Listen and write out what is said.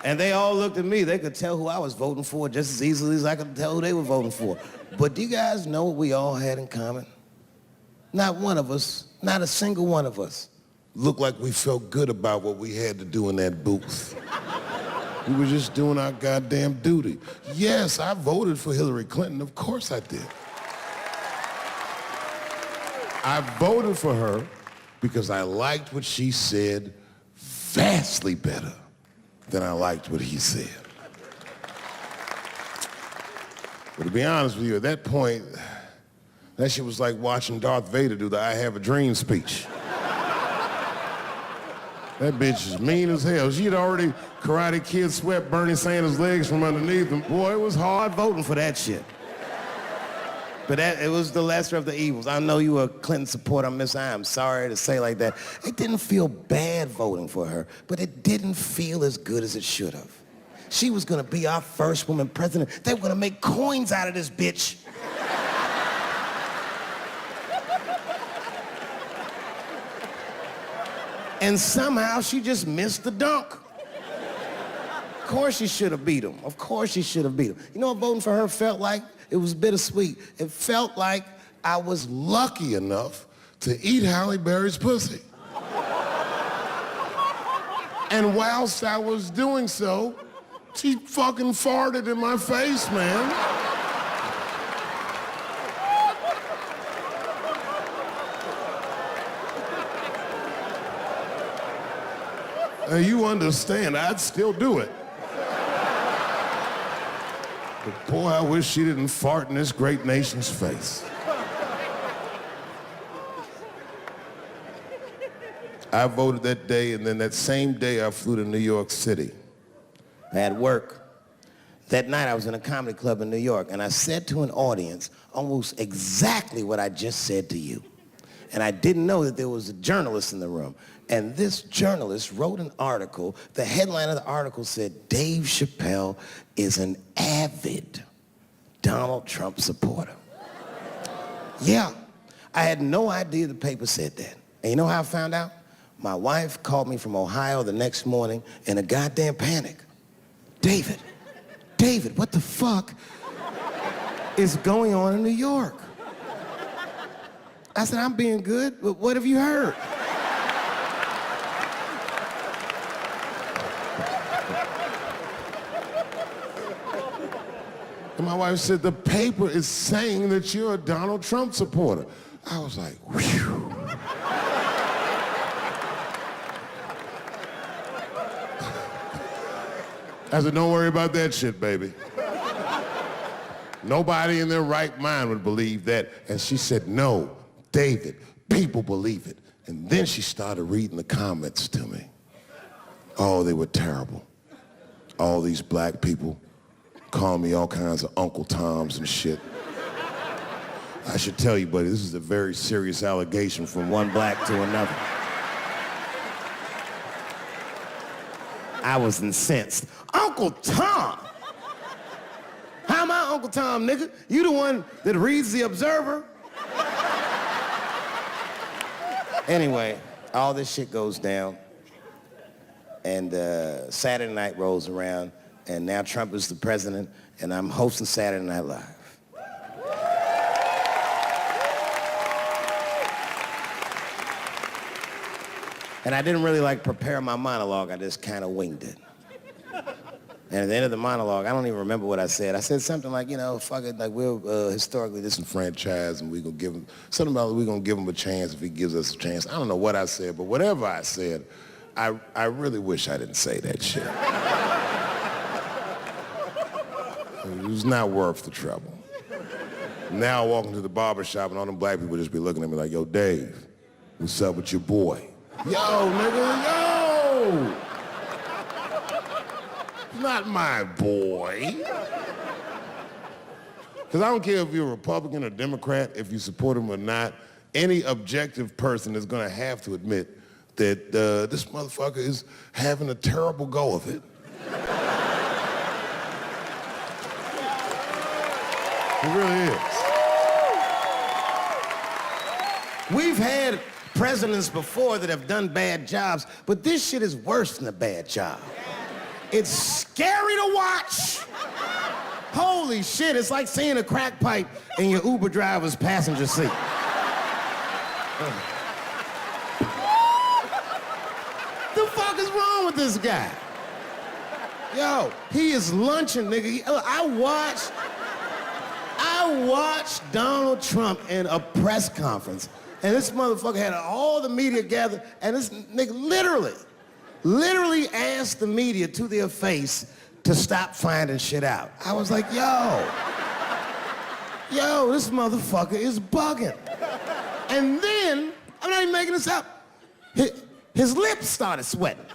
And they all looked at me. They could tell who I was voting for just as easily as I could tell who they were voting for. But do you guys know what we all had in common? Not one of us, not a single one of us, looked like we felt good about what we had to do in that booth. We were just doing our goddamn duty. Yes, I voted for Hillary Clinton. Of course I did. I voted for her because I liked what she said vastly better than I liked what he said. But to be honest with you, at that point, that shit was like watching Darth Vader do the I Have a Dream speech. That bitch is mean as hell. She had already Karate Kid swept Bernie Sanders' legs from underneath him. Boy, it was hard voting for that shit. But it was the lesser of the evils. I know you were a Clinton supporter, Miss I. I'm sorry to say like that. It didn't feel bad voting for her, but it didn't feel as good as it should have. She was gonna be our first woman president. They were gonna make coins out of this bitch. And somehow she just missed the dunk. Of course she should have beat him. Of course she should have beat him. You know what voting for her felt like? It was bittersweet. It felt like I was lucky enough to eat Halle Berry's pussy. And whilst I was doing so, she fucking farted in my face, man. You understand, I'd still do it. But boy, I wish she didn't fart in this great nation's face. I voted that day, and then that same day I flew to New York City. I had work. That night I was in a comedy club in New York, and I said to an audience almost exactly what I just said to you. And I didn't know that there was a journalist in the room. And this journalist wrote an article. The headline of the article said, Dave Chappelle is an avid Donald Trump supporter. Yeah, I had no idea the paper said that. And you know how I found out? My wife called me from Ohio the next morning in a goddamn panic. David, what the fuck is going on in New York? I said, I'm being good, but what have you heard? And my wife said, the paper is saying that you're a Donald Trump supporter. I was like, whew. I said, don't worry about that shit, baby. Nobody in their right mind would believe that. And she said, no, David, people believe it. And then she started reading the comments to me. Oh, they were terrible. All these black people call me all kinds of Uncle Toms and shit. I should tell you, buddy, this is a very serious allegation from one black to another. I was incensed. Uncle Tom? How am I Uncle Tom, nigga? You the one that reads The Observer? Anyway, all this shit goes down, and Saturday night rolls around, and now Trump is the president, and I'm hosting Saturday Night Live. And I didn't really prepare my monologue, I just kind of winged it. And at the end of the monologue, I don't even remember what I said. I said something like, you know, fuck it, like we're historically disenfranchised and we're gonna give him, something about we're gonna give him a chance if he gives us a chance. I don't know what I said, but whatever I said, I really wish I didn't say that shit. It was not worth the trouble. Now I walk into the barber shop and all them black people just be looking at me like, yo, Dave, what's up with your boy? Yo, nigga, yo! Not my boy. Because I don't care if you're a Republican or Democrat, if you support him or not, any objective person is going to have to admit that this motherfucker is having a terrible go of it. It really is. We've had presidents before that have done bad jobs, but this shit is worse than a bad job. It's scary to watch. Holy shit, it's like seeing a crack pipe in your Uber driver's passenger seat. The fuck is wrong with this guy? Yo, he is lunching, nigga. I watched Donald Trump in a press conference, and this motherfucker had all the media gathered, and this nigga literally asked the media to their face to stop finding shit out. I was like, yo, this motherfucker is bugging. And then, I'm not even making this up, his lips started sweating.